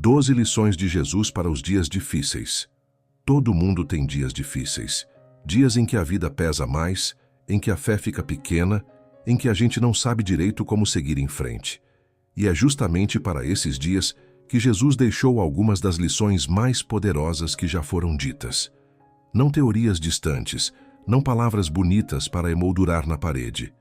12 lições de Jesus para os dias difíceis. Todo mundo tem dias difíceis. Dias em que a vida pesa mais, em que a fé fica pequena, em que a gente não sabe direito como seguir em frente. E é justamente para esses dias que Jesus deixou algumas das lições mais poderosas que já foram ditas. Não teorias distantes, não palavras bonitas para emoldurar na parede.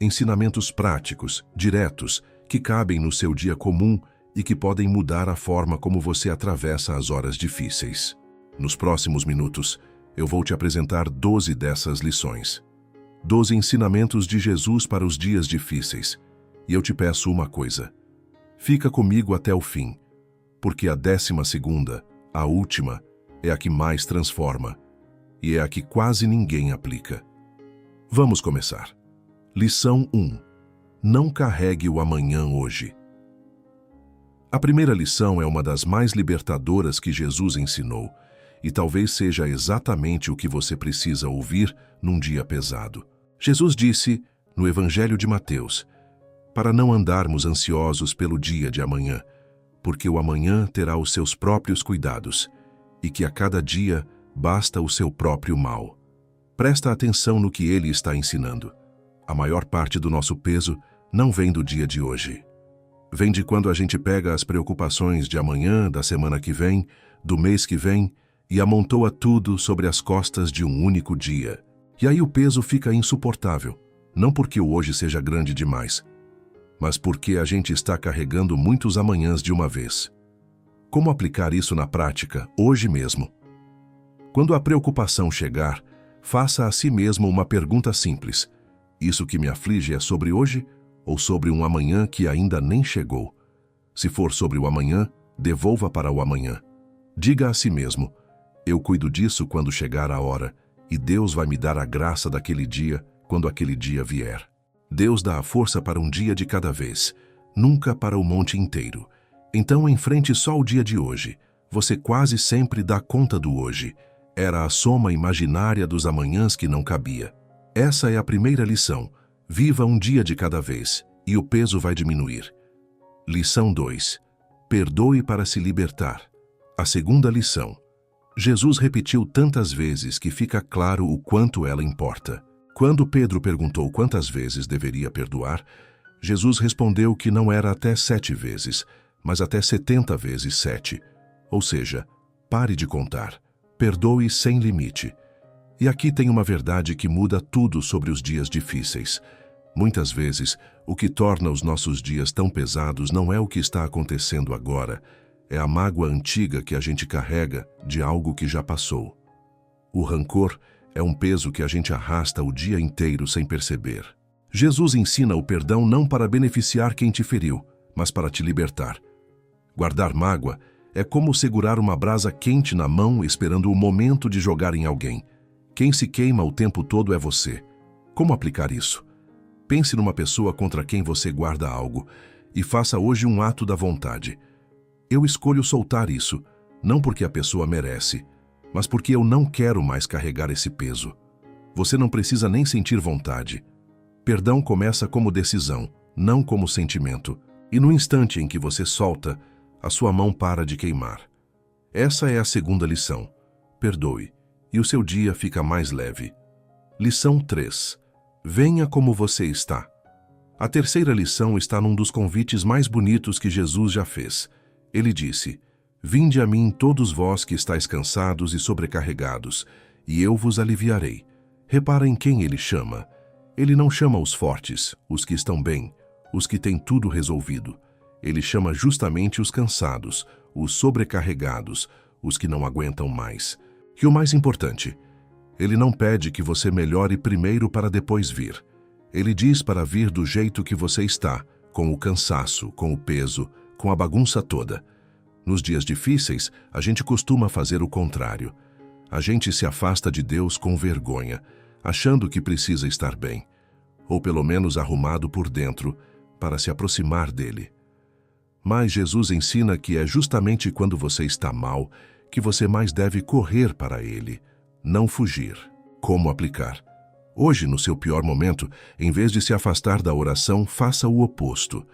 Ensinamentos práticos, diretos, que cabem no seu dia comum e que podem mudar a forma como você atravessa as horas difíceis. Nos próximos minutos, eu vou te apresentar 12 dessas lições. 12 ensinamentos de Jesus para os dias difíceis. E eu te peço uma coisa. Fica comigo até o fim, porque a 12ª, a última, é a que mais transforma e é a que quase ninguém aplica. Vamos começar. Lição 1. Não carregue o amanhã hoje. A primeira lição é uma das mais libertadoras que Jesus ensinou, e talvez seja exatamente o que você precisa ouvir num dia pesado. Jesus disse, no Evangelho de Mateus, para não andarmos ansiosos pelo dia de amanhã, porque o amanhã terá os seus próprios cuidados, e que a cada dia basta o seu próprio mal. Presta atenção no que ele está ensinando. A maior parte do nosso peso não vem do dia de hoje. Vem de quando a gente pega as preocupações de amanhã, da semana que vem, do mês que vem, e amontoa tudo sobre as costas de um único dia. E aí o peso fica insuportável, não porque o hoje seja grande demais, mas porque a gente está carregando muitos amanhãs de uma vez. Como aplicar isso na prática, hoje mesmo? Quando a preocupação chegar, faça a si mesmo uma pergunta simples. Isso que me aflige é sobre hoje ou sobre um amanhã que ainda nem chegou? Se for sobre o amanhã, devolva para o amanhã. Diga a si mesmo, eu cuido disso quando chegar a hora, e Deus vai me dar a graça daquele dia quando aquele dia vier. Deus dá a força para um dia de cada vez, nunca para o monte inteiro. Então enfrente só o dia de hoje. Você quase sempre dá conta do hoje. Era a soma imaginária dos amanhãs que não cabia. Essa é a primeira lição. Viva um dia de cada vez, e o peso vai diminuir. Lição 2. Perdoe para se libertar. A segunda lição. Jesus repetiu tantas vezes que fica claro o quanto ela importa. Quando Pedro perguntou quantas vezes deveria perdoar, Jesus respondeu que não era até 7 vezes, mas até 70 vezes 7. Ou seja, pare de contar. Perdoe sem limite. E aqui tem uma verdade que muda tudo sobre os dias difíceis. Muitas vezes, o que torna os nossos dias tão pesados não é o que está acontecendo agora, é a mágoa antiga que a gente carrega de algo que já passou. O rancor é um peso que a gente arrasta o dia inteiro sem perceber. Jesus ensina o perdão não para beneficiar quem te feriu, mas para te libertar. Guardar mágoa é como segurar uma brasa quente na mão esperando o momento de jogar em alguém. Quem se queima o tempo todo é você. Como aplicar isso? Pense numa pessoa contra quem você guarda algo e faça hoje um ato da vontade. Eu escolho soltar isso, não porque a pessoa merece, mas porque eu não quero mais carregar esse peso. Você não precisa nem sentir vontade. Perdão começa como decisão, não como sentimento. E no instante em que você solta, a sua mão para de queimar. Essa é a segunda lição. Perdoe, e o seu dia fica mais leve. Lição 3. Venha como você está. A terceira lição está num dos convites mais bonitos que Jesus já fez. Ele disse, vinde a mim todos vós que estáis cansados e sobrecarregados, e eu vos aliviarei. Repara em quem ele chama. Ele não chama os fortes, os que estão bem, os que têm tudo resolvido. Ele chama justamente os cansados, os sobrecarregados, os que não aguentam mais. E o mais importante, ele não pede que você melhore primeiro para depois vir. Ele diz para vir do jeito que você está, com o cansaço, com o peso, com a bagunça toda. Nos dias difíceis, a gente costuma fazer o contrário. A gente se afasta de Deus com vergonha, achando que precisa estar bem, ou pelo menos arrumado por dentro, para se aproximar dele. Mas Jesus ensina que é justamente quando você está mal que você mais deve correr para ele, não fugir. Como aplicar? Hoje, no seu pior momento, em vez de se afastar da oração, faça o oposto.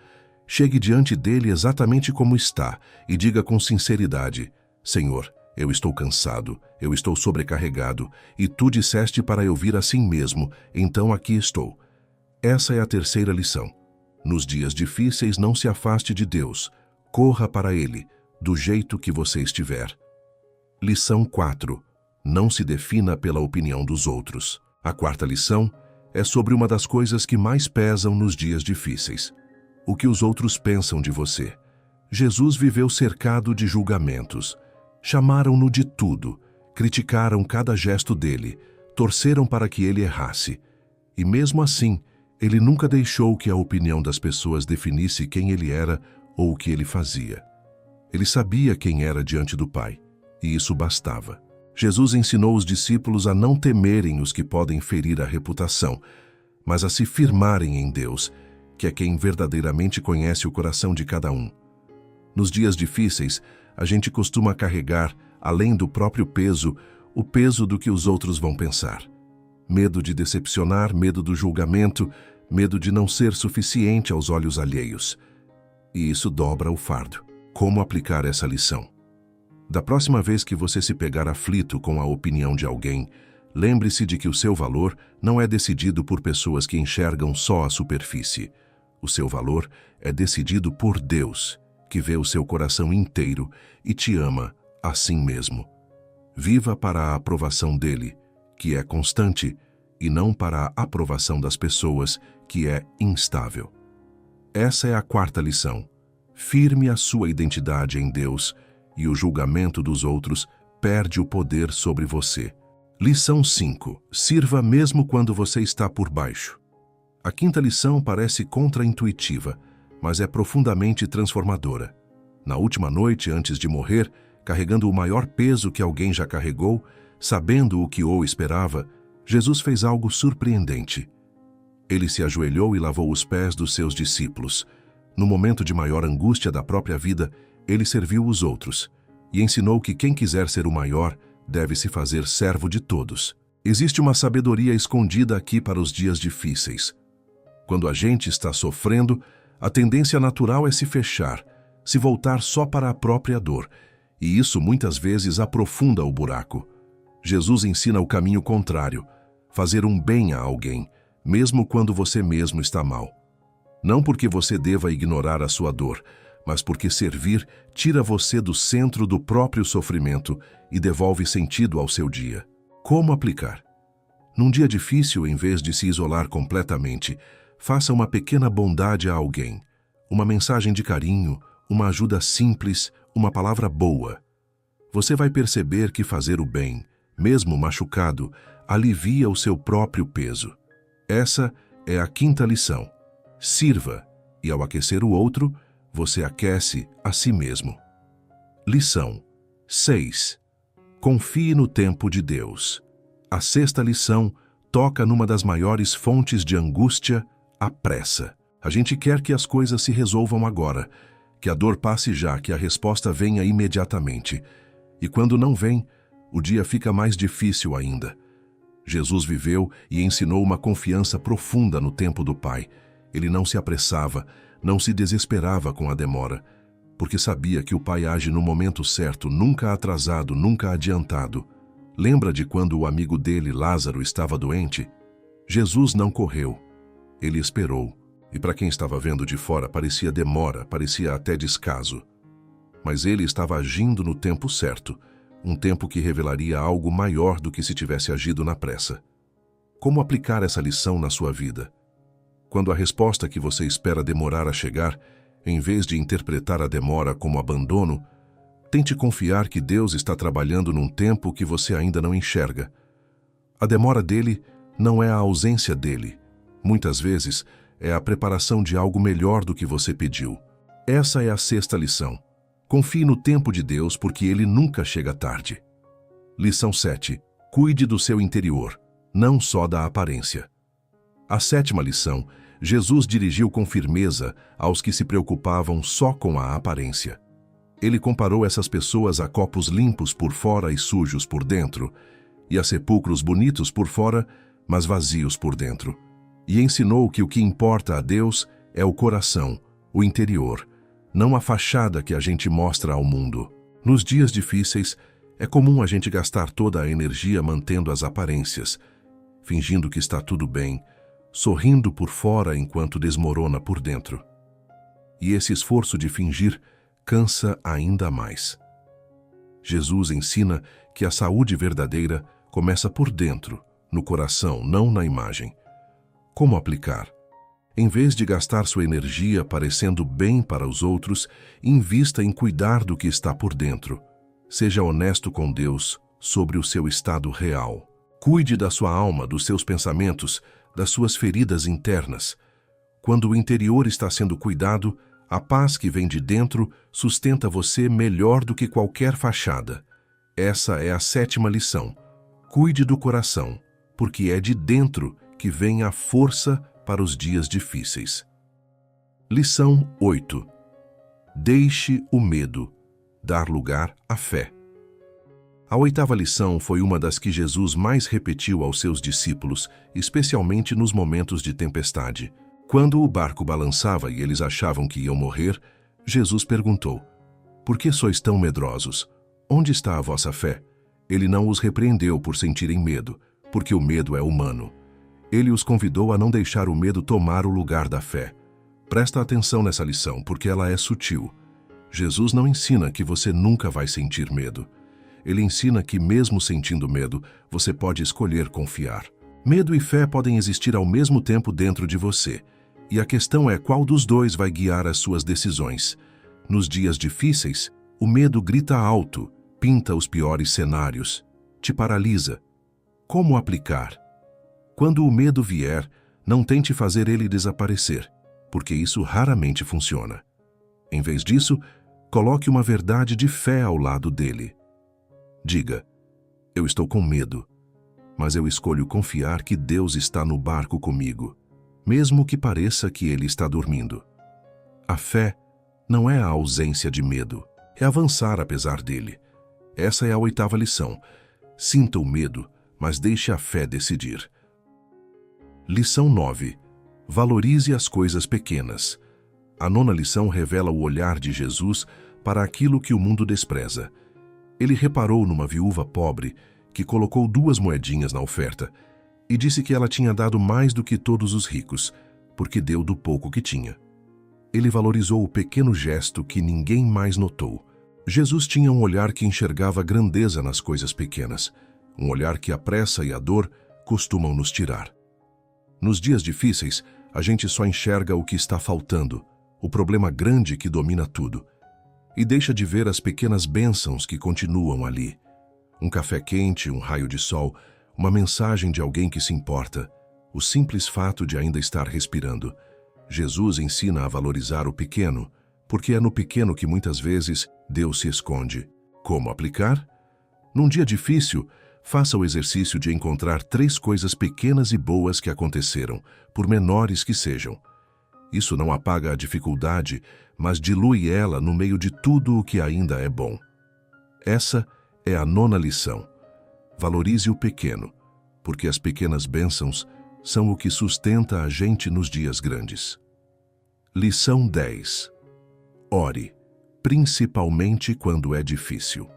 Chegue diante dele exatamente como está e diga com sinceridade: Senhor, eu estou cansado, eu estou sobrecarregado, e tu disseste para eu vir assim mesmo, então aqui estou. Essa é a terceira lição. Nos dias difíceis, não se afaste de Deus. Corra para Ele, do jeito que você estiver. Lição 4. Não se defina pela opinião dos outros. A quarta lição é sobre uma das coisas que mais pesam nos dias difíceis: o que os outros pensam de você. Jesus viveu cercado de julgamentos. Chamaram-no de tudo, criticaram cada gesto dele, torceram para que ele errasse. E mesmo assim, ele nunca deixou que a opinião das pessoas definisse quem ele era ou o que ele fazia. Ele sabia quem era diante do Pai, e isso bastava. Jesus ensinou os discípulos a não temerem os que podem ferir a reputação, mas a se firmarem em Deus, que é quem verdadeiramente conhece o coração de cada um. Nos dias difíceis, a gente costuma carregar, além do próprio peso, o peso do que os outros vão pensar. Medo de decepcionar, medo do julgamento, medo de não ser suficiente aos olhos alheios. E isso dobra o fardo. Como aplicar essa lição? Da próxima vez que você se pegar aflito com a opinião de alguém, lembre-se de que o seu valor não é decidido por pessoas que enxergam só a superfície. O seu valor é decidido por Deus, que vê o seu coração inteiro e te ama assim mesmo. Viva para a aprovação dele, que é constante, e não para a aprovação das pessoas, que é instável. Essa é a quarta lição. Firme a sua identidade em Deus, e o julgamento dos outros perde o poder sobre você. Lição 5. Sirva mesmo quando você está por baixo. A quinta lição parece contraintuitiva, mas é profundamente transformadora. Na última noite, antes de morrer, carregando o maior peso que alguém já carregou, sabendo o que o esperava, Jesus fez algo surpreendente. Ele se ajoelhou e lavou os pés dos seus discípulos. No momento de maior angústia da própria vida, ele serviu os outros e ensinou que quem quiser ser o maior deve se fazer servo de todos. Existe uma sabedoria escondida aqui para os dias difíceis. Quando a gente está sofrendo, a tendência natural é se fechar, se voltar só para a própria dor, e isso muitas vezes aprofunda o buraco. Jesus ensina o caminho contrário: fazer um bem a alguém, mesmo quando você mesmo está mal. Não porque você deva ignorar a sua dor, mas porque servir tira você do centro do próprio sofrimento e devolve sentido ao seu dia. Como aplicar? Num dia difícil, em vez de se isolar completamente, faça uma pequena bondade a alguém, uma mensagem de carinho, uma ajuda simples, uma palavra boa. Você vai perceber que fazer o bem, mesmo machucado, alivia o seu próprio peso. Essa é a quinta lição. Sirva, e ao aquecer o outro, você aquece a si mesmo. Lição 6. Confie no tempo de Deus. A sexta lição toca numa das maiores fontes de angústia, a pressa. A gente quer que as coisas se resolvam agora, que a dor passe já, que a resposta venha imediatamente. E quando não vem, o dia fica mais difícil ainda. Jesus viveu e ensinou uma confiança profunda no tempo do Pai. Ele não se apressava, não se desesperava com a demora, porque sabia que o Pai age no momento certo, nunca atrasado, nunca adiantado. Lembra de quando o amigo dele, Lázaro, estava doente? Jesus não correu. Ele esperou. E para quem estava vendo de fora, parecia demora, parecia até descaso. Mas ele estava agindo no tempo certo, um tempo que revelaria algo maior do que se tivesse agido na pressa. Como aplicar essa lição na sua vida? Quando a resposta que você espera demorar a chegar, em vez de interpretar a demora como abandono, tente confiar que Deus está trabalhando num tempo que você ainda não enxerga. A demora dele não é a ausência dele. Muitas vezes, é a preparação de algo melhor do que você pediu. Essa é a sexta lição. Confie no tempo de Deus, porque ele nunca chega tarde. Lição 7. Cuide do seu interior, não só da aparência. A sétima lição, Jesus dirigiu com firmeza aos que se preocupavam só com a aparência. Ele comparou essas pessoas a copos limpos por fora e sujos por dentro, e a sepulcros bonitos por fora, mas vazios por dentro. E ensinou que o que importa a Deus é o coração, o interior, não a fachada que a gente mostra ao mundo. Nos dias difíceis, é comum a gente gastar toda a energia mantendo as aparências, fingindo que está tudo bem, sorrindo por fora enquanto desmorona por dentro. E esse esforço de fingir cansa ainda mais. Jesus ensina que a saúde verdadeira começa por dentro, no coração, não na imagem. Como aplicar? Em vez de gastar sua energia parecendo bem para os outros, invista em cuidar do que está por dentro. Seja honesto com Deus sobre o seu estado real. Cuide da sua alma, dos seus pensamentos, das suas feridas internas. Quando o interior está sendo cuidado, a paz que vem de dentro sustenta você melhor do que qualquer fachada. Essa é a 7ª lição. Cuide do coração, porque é de dentro que vem a força para os dias difíceis. Lição 8. Deixe o medo dar lugar à fé. A 8ª lição foi uma das que Jesus mais repetiu aos seus discípulos, especialmente nos momentos de tempestade. Quando o barco balançava e eles achavam que iam morrer, Jesus perguntou: "Por que sois tão medrosos? Onde está a vossa fé?" Ele não os repreendeu por sentirem medo, porque o medo é humano. Ele os convidou a não deixar o medo tomar o lugar da fé. Presta atenção nessa lição, porque ela é sutil. Jesus não ensina que você nunca vai sentir medo. Ele ensina que, mesmo sentindo medo, você pode escolher confiar. Medo e fé podem existir ao mesmo tempo dentro de você, e a questão é qual dos dois vai guiar as suas decisões. Nos dias difíceis, o medo grita alto, pinta os piores cenários, te paralisa. Como aplicar? Quando o medo vier, não tente fazer ele desaparecer, porque isso raramente funciona. Em vez disso, coloque uma verdade de fé ao lado dele. Diga: "Eu estou com medo, mas eu escolho confiar que Deus está no barco comigo, mesmo que pareça que ele está dormindo." A fé não é a ausência de medo, é avançar apesar dele. Essa é a 8ª lição. Sinta o medo, mas deixe a fé decidir. Lição 9. Valorize as coisas pequenas. A 9ª lição revela o olhar de Jesus para aquilo que o mundo despreza. Ele reparou numa viúva pobre que colocou 2 moedinhas na oferta e disse que ela tinha dado mais do que todos os ricos, porque deu do pouco que tinha. Ele valorizou o pequeno gesto que ninguém mais notou. Jesus tinha um olhar que enxergava grandeza nas coisas pequenas, um olhar que a pressa e a dor costumam nos tirar. Nos dias difíceis, a gente só enxerga o que está faltando, o problema grande que domina tudo, e deixa de ver as pequenas bênçãos que continuam ali. Um café quente, um raio de sol, uma mensagem de alguém que se importa, o simples fato de ainda estar respirando. Jesus ensina a valorizar o pequeno, porque é no pequeno que muitas vezes Deus se esconde. Como aplicar? Num dia difícil, faça o exercício de encontrar 3 coisas pequenas e boas que aconteceram, por menores que sejam. Isso não apaga a dificuldade, mas dilui ela no meio de tudo o que ainda é bom. Essa é a 9ª lição. Valorize o pequeno, porque as pequenas bênçãos são o que sustenta a gente nos dias grandes. Lição 10. Ore, principalmente quando é difícil.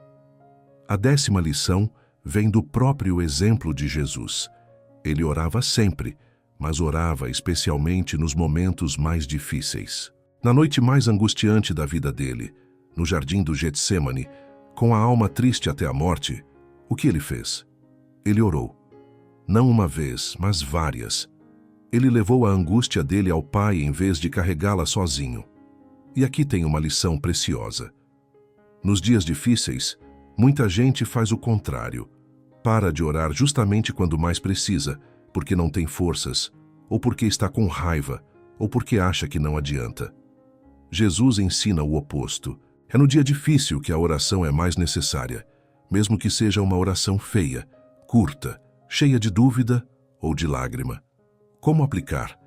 A 10ª lição vem do próprio exemplo de Jesus. Ele orava sempre, mas orava especialmente nos momentos mais difíceis. Na noite mais angustiante da vida dele, no jardim do Getsêmani, com a alma triste até a morte, o que ele fez? Ele orou. Não uma vez, mas várias. Ele levou a angústia dele ao Pai em vez de carregá-la sozinho. E aqui tem uma lição preciosa. Nos dias difíceis, muita gente faz o contrário. Para de orar justamente quando mais precisa, porque não tem forças, ou porque está com raiva, ou porque acha que não adianta. Jesus ensina o oposto. É no dia difícil que a oração é mais necessária, mesmo que seja uma oração feia, curta, cheia de dúvida ou de lágrima. Como aplicar?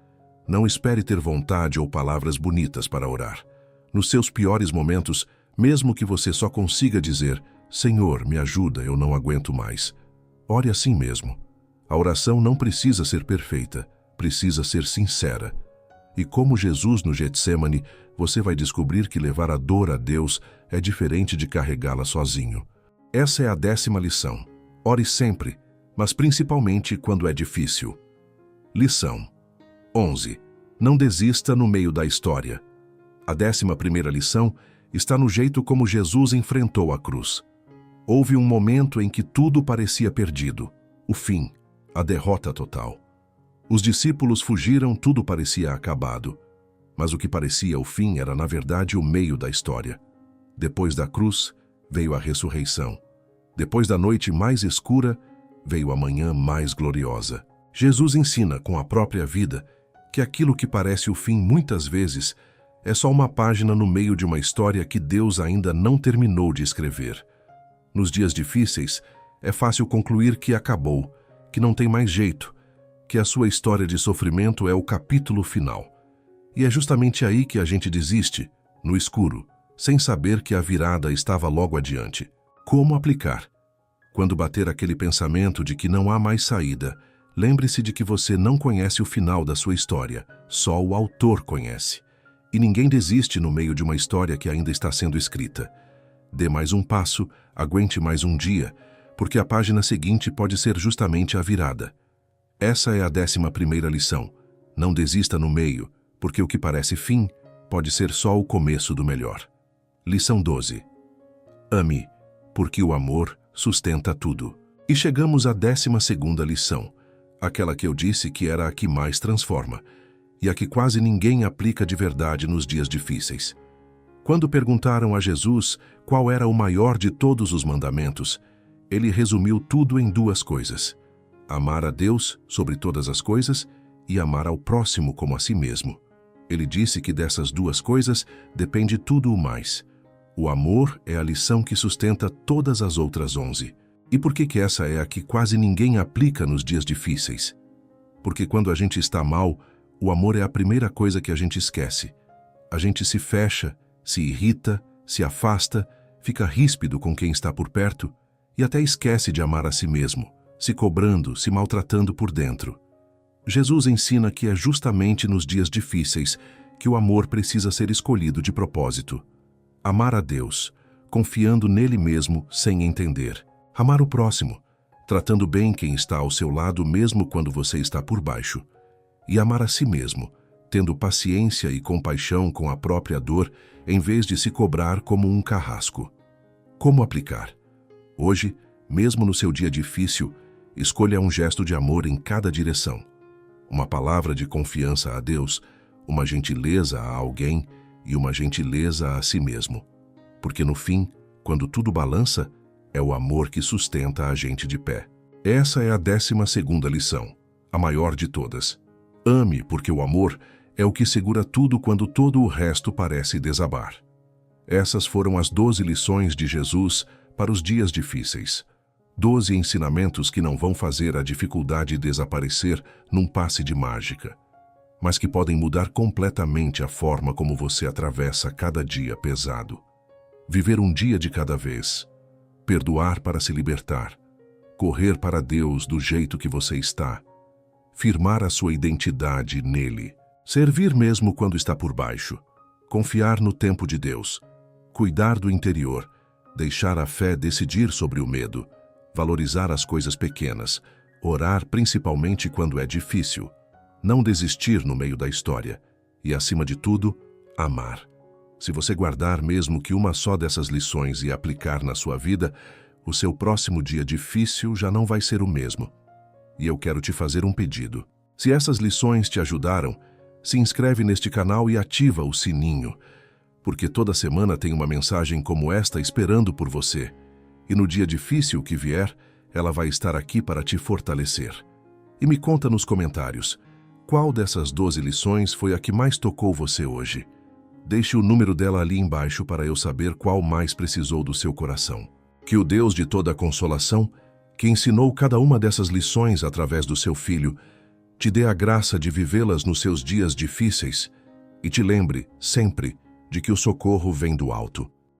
Não espere ter vontade ou palavras bonitas para orar. Nos seus piores momentos, mesmo que você só consiga dizer: "Senhor, me ajuda, eu não aguento mais", ore assim mesmo. A oração não precisa ser perfeita, precisa ser sincera. E como Jesus no Getsêmani, você vai descobrir que levar a dor a Deus é diferente de carregá-la sozinho. Essa é a 10ª lição. Ore sempre, mas principalmente quando é difícil. Lição 11. Não desista no meio da história. A 11ª lição está no jeito como Jesus enfrentou a cruz. Houve um momento em que tudo parecia perdido. O fim, a derrota total. Os discípulos fugiram, tudo parecia acabado. Mas o que parecia o fim era, na verdade, o meio da história. Depois da cruz, veio a ressurreição. Depois da noite mais escura, veio a manhã mais gloriosa. Jesus ensina com a própria vida que aquilo que parece o fim muitas vezes é só uma página no meio de uma história que Deus ainda não terminou de escrever. Nos dias difíceis, é fácil concluir que acabou, que não tem mais jeito, que a sua história de sofrimento é o capítulo final. E é justamente aí que a gente desiste, no escuro, sem saber que a virada estava logo adiante. Como aplicar? Quando bater aquele pensamento de que não há mais saída, lembre-se de que você não conhece o final da sua história, só o autor conhece. E ninguém desiste no meio de uma história que ainda está sendo escrita. Dê mais um passo, aguente mais um dia, porque a página seguinte pode ser justamente a virada. Essa é a 11ª lição. Não desista no meio, porque o que parece fim pode ser só o começo do melhor. Lição 12. Ame, porque o amor sustenta tudo. E chegamos à 12ª lição, aquela que eu disse que era a que mais transforma, e a que quase ninguém aplica de verdade nos dias difíceis. Quando perguntaram a Jesus qual era o maior de todos os mandamentos, ele resumiu tudo em 2 coisas: amar a Deus sobre todas as coisas e amar ao próximo como a si mesmo. Ele disse que dessas 2 coisas depende tudo o mais. O amor é a lição que sustenta todas as outras 11. E por que essa é a que quase ninguém aplica nos dias difíceis? Porque quando a gente está mal, o amor é a primeira coisa que a gente esquece. A gente se fecha, se irrita, se afasta, fica ríspido com quem está por perto e até esquece de amar a si mesmo, se cobrando, se maltratando por dentro. Jesus ensina que é justamente nos dias difíceis que o amor precisa ser escolhido de propósito. Amar a Deus, confiando nele mesmo sem entender. Amar o próximo, tratando bem quem está ao seu lado mesmo quando você está por baixo. E amar a si mesmo, tendo paciência e compaixão com a própria dor, em vez de se cobrar como um carrasco. Como aplicar? Hoje, mesmo no seu dia difícil, escolha um gesto de amor em cada direção. Uma palavra de confiança a Deus, uma gentileza a alguém e uma gentileza a si mesmo. Porque no fim, quando tudo balança, é o amor que sustenta a gente de pé. Essa é a 12ª lição, a maior de todas. Ame, porque o amor é o que segura tudo quando todo o resto parece desabar. Essas foram as 12 lições de Jesus para os dias difíceis. 12 ensinamentos que não vão fazer a dificuldade desaparecer num passe de mágica, mas que podem mudar completamente a forma como você atravessa cada dia pesado. Viver um dia de cada vez. Perdoar para se libertar. Correr para Deus do jeito que você está. Firmar a sua identidade nele. Servir mesmo quando está por baixo. Confiar no tempo de Deus. Cuidar do interior. Deixar a fé decidir sobre o medo. Valorizar as coisas pequenas. Orar principalmente quando é difícil. Não desistir no meio da história. E, acima de tudo, amar. Se você guardar mesmo que uma só dessas lições e aplicar na sua vida, o seu próximo dia difícil já não vai ser o mesmo. E eu quero te fazer um pedido. Se essas lições te ajudaram, se inscreve neste canal e ativa o sininho, porque toda semana tem uma mensagem como esta esperando por você. E no dia difícil que vier, ela vai estar aqui para te fortalecer. E me conta nos comentários, qual dessas 12 lições foi a que mais tocou você hoje? Deixe o número dela ali embaixo para eu saber qual mais precisou do seu coração. Que o Deus de toda a consolação, que ensinou cada uma dessas lições através do seu Filho, te dê a graça de vivê-las nos seus dias difíceis e te lembre, sempre, de que o socorro vem do alto.